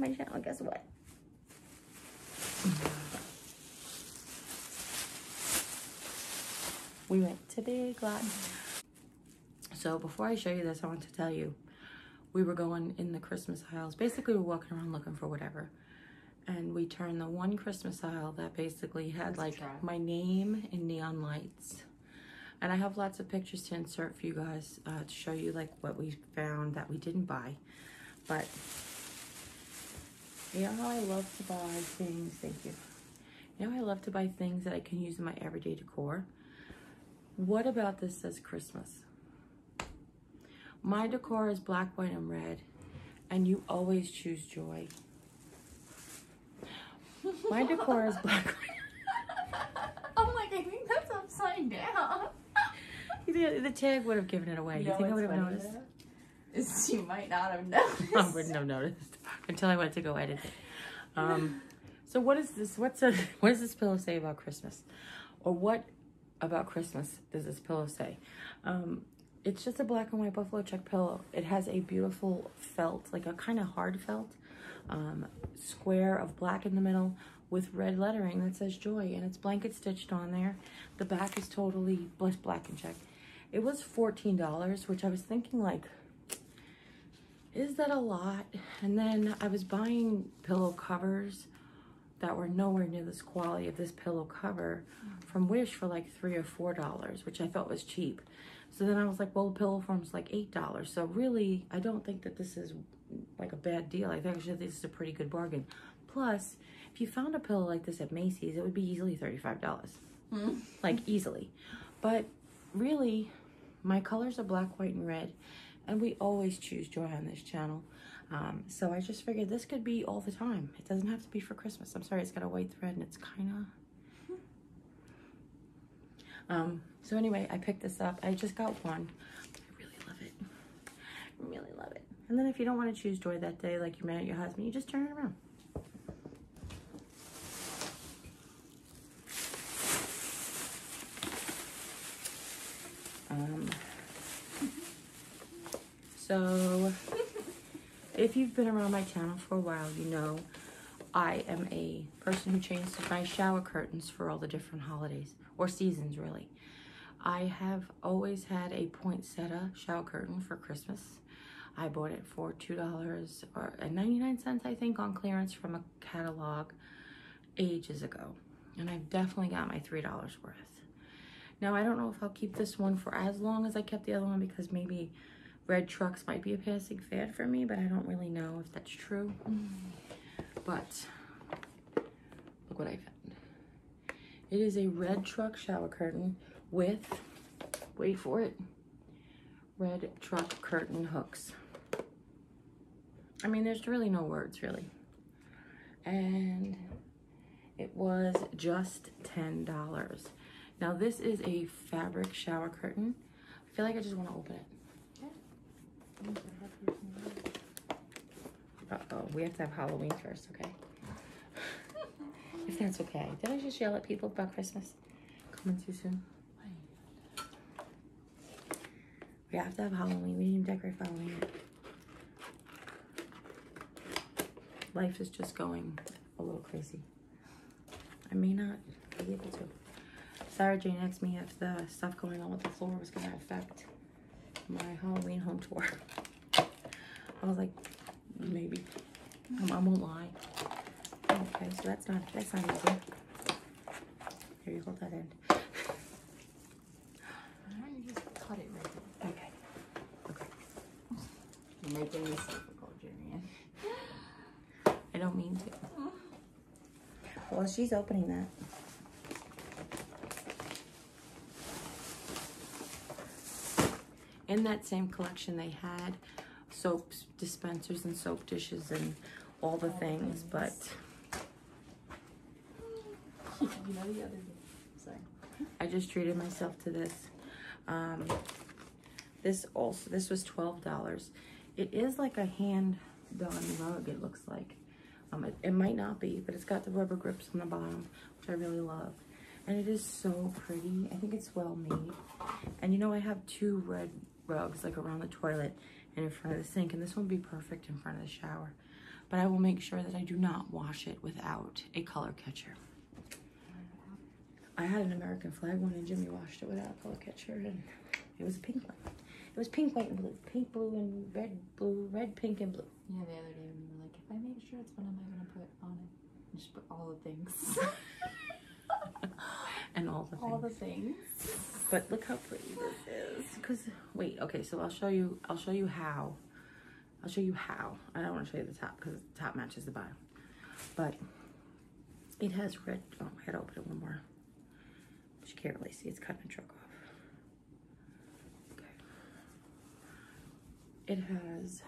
my channel, guess what? We went to Big Lots. So before I show you this, I want to tell you, we were going in the Christmas aisles. Basically, we're walking around looking for whatever. And we turned the one Christmas aisle that basically had like my name in neon lights. And I have lots of pictures to insert for you guys to show you like what we found that we didn't buy. But you know how I love to buy things, thank you. You know how I love to buy things that I can use in my everyday decor? What about this says Christmas? My decor is black, white, and red, and you always choose joy. My decor is black, white. I'm like, I think that's upside down. The tag would have given it away. You think I would have noticed? Is you might not have noticed. I wouldn't have noticed until I went to go edit it. So what is this? What does this pillow say about Christmas? Or what about Christmas does this pillow say? It's just a black and white buffalo check pillow. It has a beautiful felt, like a kind of hard felt, square of black in the middle with red lettering that says joy, and it's blanket stitched on there. The back is totally black and check. It was $14, which I was thinking like, is that a lot? And then I was buying pillow covers that were nowhere near this quality of this pillow cover from Wish for like $3 or $4, which I thought was cheap. So then I was like, well, the pillow form's like $8. So really, I don't think that this is like a bad deal. I think actually this is a pretty good bargain. Plus, if you found a pillow like this at Macy's, it would be easily $35. Like easily. But really, my colors are black, white, and red. And we always choose joy on this channel. So I just figured this could be all the time. It doesn't have to be for Christmas. I'm sorry, it's got a white thread and it's kind of... So anyway, I picked this up. I just got one. I really love it. I really love it. And then if you don't want to choose joy that day, like you're mad at your husband, you just turn it around. So if you've been around my channel for a while, you know I am a person who changes my shower curtains for all the different holidays or seasons, really. I have always had a poinsettia shower curtain for Christmas. I bought it for $2.99, I think, on clearance from a catalog ages ago. And I've definitely got my $3 worth. Now, I don't know if I'll keep this one for as long as I kept the other one because maybe red trucks might be a passing fad for me, but I don't really know if that's true. But look what I found. It is a red truck shower curtain with, wait for it, red truck curtain hooks. I mean, there's really no words, really. And it was just $10. Now, this is a fabric shower curtain. I feel like I just want to open it. Uh-oh, we have to have Halloween first, okay? If that's okay. Did I just yell at people about Christmas? Coming too soon? We have to have Halloween. We didn't even decorate for Halloween yet. Life is just going a little crazy. I may not be able to. Sarah Jane asked me if the stuff going on with the floor was going to affect my Halloween home tour. I was like, maybe. I won't lie. Okay, so that's not easy. Here, you hold that end. Why don't you just cut it right there? Okay. Okay. You're making this difficult, Jeri-Ann. I don't mean to. Well, she's opening that. In that same collection, they had soaps, dispensers, and soap dishes, and all the things, but... You know the other day. Sorry. I just treated myself to this. This was $12. It is like a hand-done rug, it looks like. It might not be, but it's got the rubber grips on the bottom, which I really love. And it is so pretty. I think it's well made. And you know, I have two red rugs like around the toilet and in front of the sink, and this one would be perfect in front of the shower. but I will make sure that I do not wash it without a color catcher. I had an American flag one and Jimmy washed it without a color catcher, and it was a pink one. It was pink, white, and blue. Pink, blue, and red, blue, red, pink, and blue. Yeah, the other day when you were like, if I make shirts, what am I going to put on it? And just put all the things. And all the things. All the things. But look how pretty this is. Cause wait, okay, so I'll show you how. I don't want to show you the top because the top matches the bottom. But it has red. Oh, I gotta open it one more. You can't really see, it's cutting a truck off. Okay. It has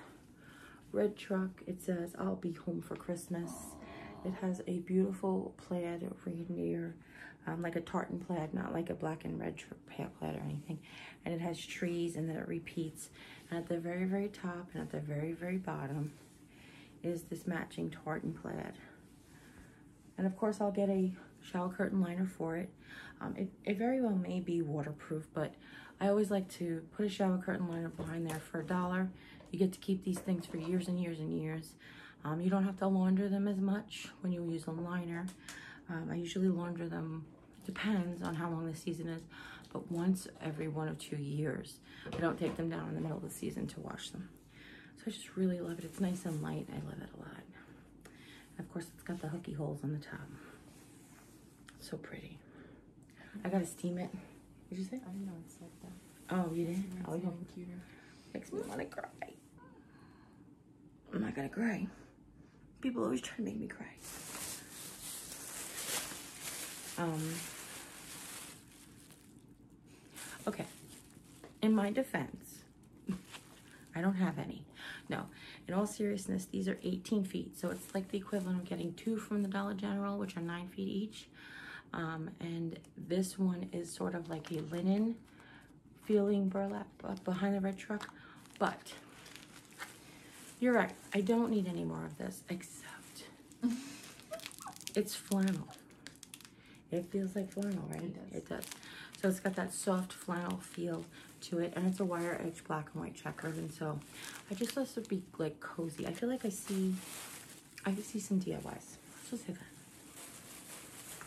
red truck. It says, I'll be home for Christmas. It has a beautiful plaid reindeer, like a tartan plaid, not like a black and red plaid or anything. And it has trees, and then it repeats. And at the very, very top and at the very, very bottom is this matching tartan plaid. And of course, I'll get a shower curtain liner for it. It very well may be waterproof, but I always like to put a shower curtain liner behind there for $1. You get to keep these things for years and years and years. You don't have to launder them as much when you use a liner. I usually launder them, depends on how long the season is, but once every 1 or 2 years. I don't take them down in the middle of the season to wash them. So I just really love it. It's nice and light. I love it a lot. And of course, it's got the hooky holes on the top. So pretty. I gotta steam it. What'd you say? I didn't know it said that. Oh, you did? It's Oh, on yeah. the computer. Makes me want to cry. I'm not gonna cry. People always try to make me cry. Okay. In my defense, I don't have any. No, in all seriousness, these are 18 feet. So it's like the equivalent of getting 2 from the Dollar General, which are 9 feet each. And this one is sort of like a linen feeling burlap behind the red truck. But you're right, I don't need any more of this, except it's flannel. It feels like flannel, right? It does. So it's got that soft flannel feel to it, and it's a wire edge black and white checkered, and so I just thought this would be like cozy. I feel like I see some DIYs. Let's just say that.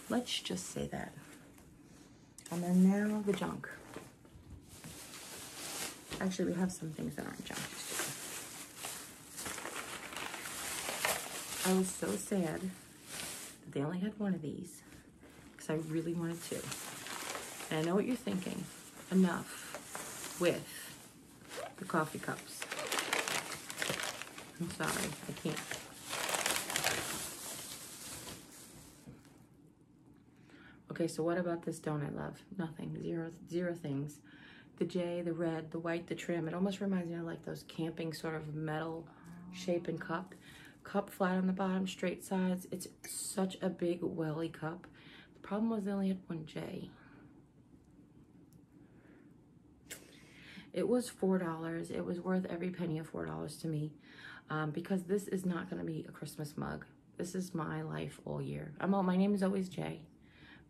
Let's just say that. And then now the junk. Actually, we have some things that aren't junk. I was so sad that they only had one of these because I really wanted 2. And I know what you're thinking. Enough with the coffee cups. I'm sorry, I can't. Okay, so what about this donut, love? Nothing. Zero things. The J, the red, the white, the trim. It almost reminds me of like those camping sort of metal shape and cup. Cup flat on the bottom, straight sides. It's such a big welly cup. The problem was they only had one J. It was $4. It was worth every penny of $4 to me, because this is not going to be a Christmas mug. This is my life all year. My name is always J.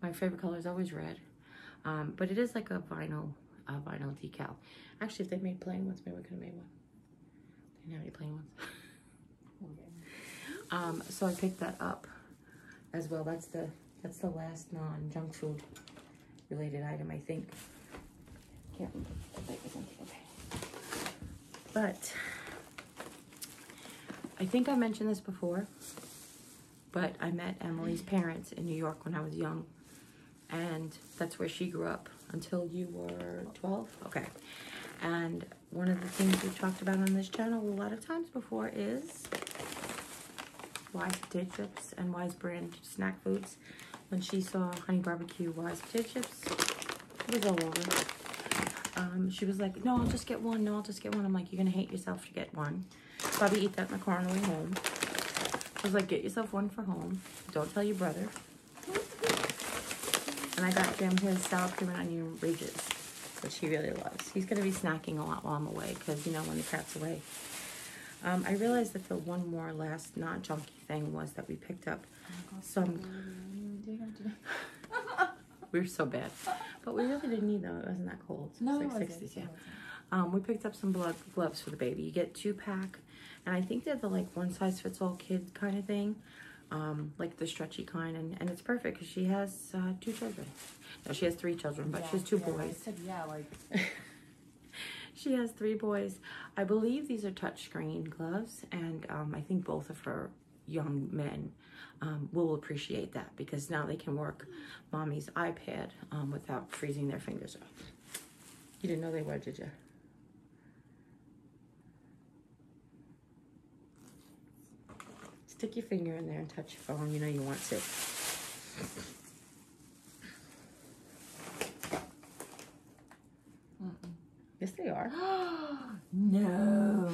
My favorite color is always red, but it is like a vinyl decal. Actually, if they made plain ones, maybe we could have made one. They didn't have any plain ones. So I picked that up as well. That's the last non-junk food related item, I think. Can't remember. Okay. But I think I mentioned this before, but I met Emily's parents in New York when I was young, and that's where she grew up until you were 12. Okay. And one of the things we've talked about on this channel a lot of times before is Wise potato chips and Wise brand snack foods. When she saw Honey Barbecue Wise potato chips, it was all over. She was like, no, I'll just get one. No, I'll just get one. I'm like, you're going to hate yourself to get one. Probably eat that in the car on the way home. I was like, get yourself one for home. Don't tell your brother. And I got him his sour cream and onion ridges, which he really loves. He's going to be snacking a lot while I'm away because, you know, when the cat's away. I realized that the one more last not junky thing was that we picked up some... We were so bad. But we really didn't need them. It wasn't that cold. No, it was like 60s, yeah. We picked up some gloves for the baby. You get 2-pack, And I think they're the like one size fits all kid kind of thing. Like the stretchy kind, and it's perfect because she has 2 children. No, she has 3 children, but she has 2 boys. I said, yeah, like... She has 3 boys. I believe these are touchscreen gloves, and I think both of her young men will appreciate that because now they can work mommy's iPad without freezing their fingers off. You didn't know they were, did you? Stick your finger in there and touch your phone. You know you want to. Yes, they are. No.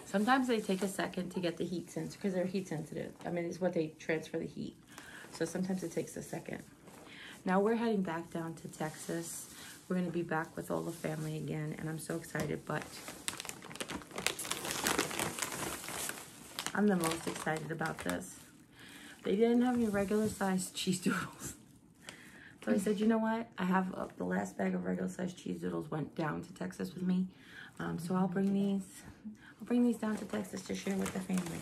Sometimes they take a second to get the heat sensor because they're heat sensitive. I mean, it's what they transfer the heat. So sometimes it takes a second. Now we're heading back down to Texas. We're going to be back with all the family again, and I'm so excited, but I'm the most excited about this. They didn't have any regular sized cheese doodles. So I said, you know what? I have the last bag of regular sized cheese doodles went down to Texas with me. So I'll bring these down to Texas to share with the family.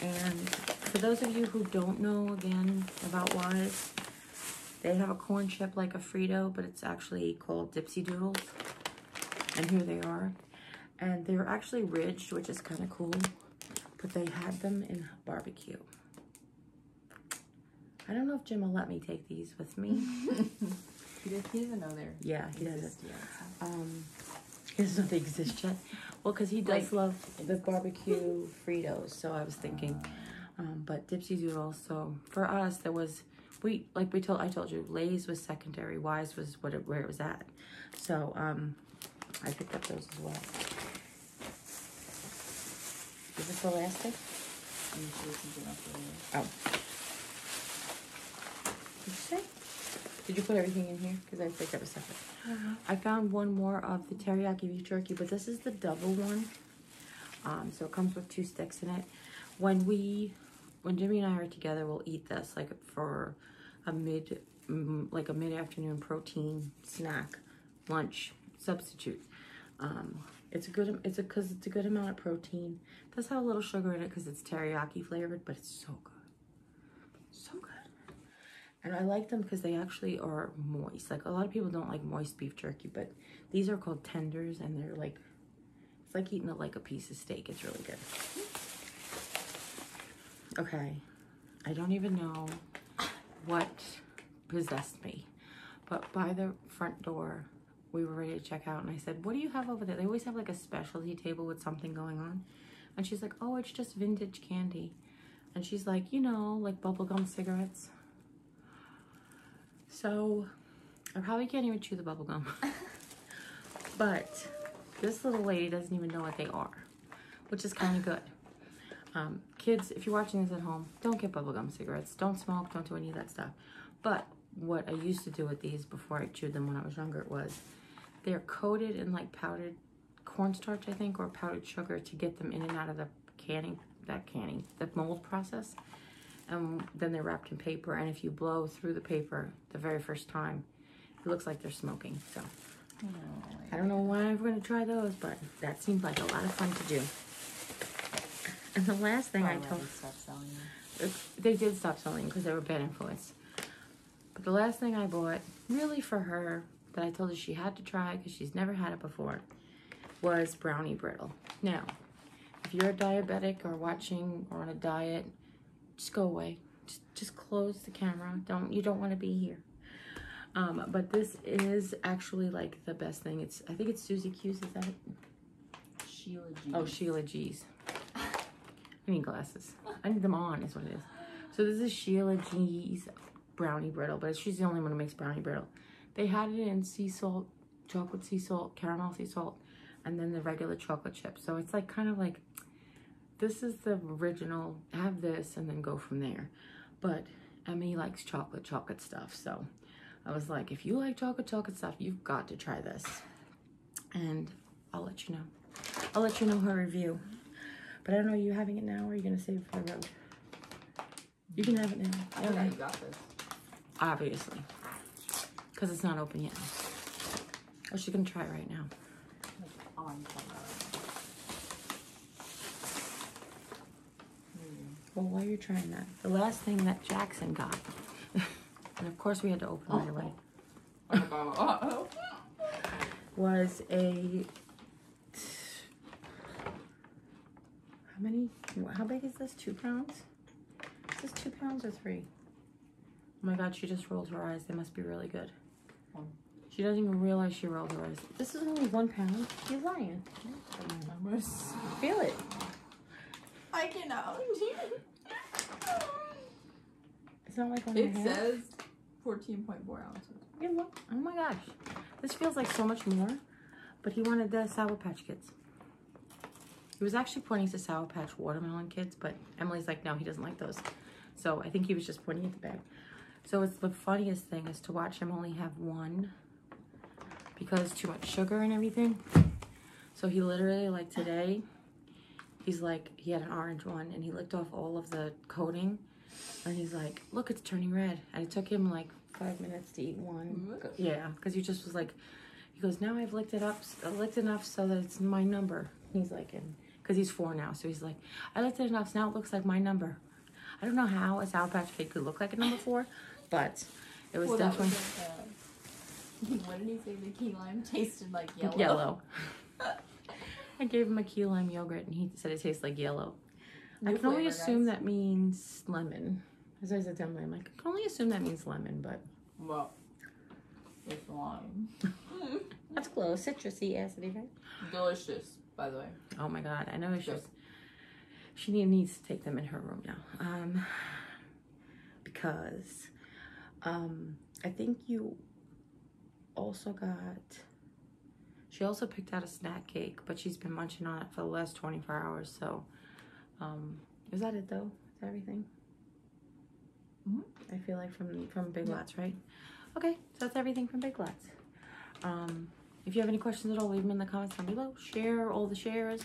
And for those of you who don't know, again, about Wise, they have a corn chip like a Frito, but it's actually called Dipsy Doodles. And here they are. And they're actually ridged, which is kind of cool. But they had them in barbecue. I don't know if Jim will let me take these with me. He doesn't know they're... Yeah, he doesn't. Yet, so. He doesn't know they exist yet. Well, because he does love the barbecue Fritos, so I was thinking. But Dipsy Doodles. So for us, there was I told you, Lay's was secondary. Wise was where it was at. So I picked up those as well. Is this the last thing? Oh. Did you say? Did you put everything in here? Because I picked up a separate. I found one more of the teriyaki beef jerky, but this is the double one. So it comes with 2 sticks in it. When Jimmy and I are together, we'll eat this like for a mid-afternoon protein snack, lunch substitute. It's a good amount of protein. It does have a little sugar in it because it's teriyaki flavored, but it's so good. So good. And I like them because they actually are moist. Like a lot of people don't like moist beef jerky, but these are called tenders, and they're like, it's like eating a piece of steak. It's really good. Okay, I don't even know what possessed me, but by the front door, we were ready to check out, and I said, what do you have over there? They always have like a specialty table with something going on. And she's like, oh, it's just vintage candy. And she's like, you know, like bubblegum cigarettes. So I probably can't even chew the bubblegum. But this little lady doesn't even know what they are, which is kind of good. Kids, if you're watching this at home, don't get bubblegum cigarettes. Don't smoke, don't do any of that stuff. But what I used to do with these before I chewed them when I was younger was they're coated in like powdered cornstarch, I think, or powdered sugar to get them in and out of the the mold process. And then they're wrapped in paper, and if you blow through the paper the very first time, it looks like they're smoking. So I don't know why I'm going to try those, but that seemed like a lot of fun to do. And the last thing I told... They did stop selling because they were bad influence. But the last thing I bought, really for her, that I told her she had to try because she's never had it before, was brownie brittle. Now, if you're a diabetic or watching or on a diet, just go away. Just close the camera. You don't want to be here. But this is actually like the best thing. I think it's Susie Q's, is that it? Sheila G's. Oh, Sheila G's. I need glasses. I need them on is what it is. So this is Sheila G's brownie brittle, but she's the only one who makes brownie brittle. They had it in sea salt, chocolate sea salt, caramel sea salt, and then the regular chocolate chip. So it's like kind of like, this is the original, have this and then go from there. But Emmy likes chocolate stuff. So I was like, if you like chocolate stuff, you've got to try this. And I'll let you know. I'll let you know her review. But I don't know, are you having it now or are you going to save it for the road? You can have it now. Okay. You got this. Obviously. Because it's not open yet. Oh, she's going to try it right now. On camera. Well, while you're trying that, the last thing that Jackson got, and of course we had to open right away, was a, how big is this? 2 pounds? Is this 2 pounds or 3? Oh my God, she just rolled her eyes. They must be really good. She doesn't even realize she rolled her eyes. This is only 1 pound. You're lying. Feel it. I cannot. It's not like one It says 14.4 ounces. Yeah, look. Oh my gosh. This feels like so much more. But he wanted the Sour Patch Kids. He was actually pointing to Sour Patch Watermelon Kids, but Emily's like, no, he doesn't like those. So I think he was just pointing at the bag. So it's the funniest thing is to watch him only have one because too much sugar and everything. So he literally, like today, he's like, he had an orange one and he licked off all of the coating and he's like, look, it's turning red. And it took him like 5 minutes to eat one. Yeah, because he just was like, he goes, now I've licked it up, licked enough so that it's my number. He's like, because he's 4 now, so he's like, I licked it enough, so now it looks like my number. I don't know how a Sour Patch Kid could look like a number 4, but it was definitely. What did he say? The key lime tasted like yellow. Yellow. I gave him a key lime yogurt, and he said it tastes like yellow. I can only assume that means lemon. As I said to him, I'm like, I can only assume that means lemon, but. Well, it's lime. That's close. Citrusy, acidy, right? Delicious, by the way. Oh my God, I know she needs to take them in her room now. Because I think you also she also picked out a snack cake, but she's been munching on it for the last 24 hours. So, is that it though? Is that everything? I feel like from Big Lots, right? Okay, so that's everything from Big Lots. If you have any questions at all, leave them in the comments down below. Share all the shares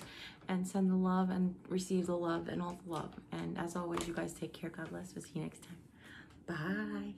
and send the love and receive the love and all the love. And as always, you guys take care. God bless. We'll see you next time. Bye.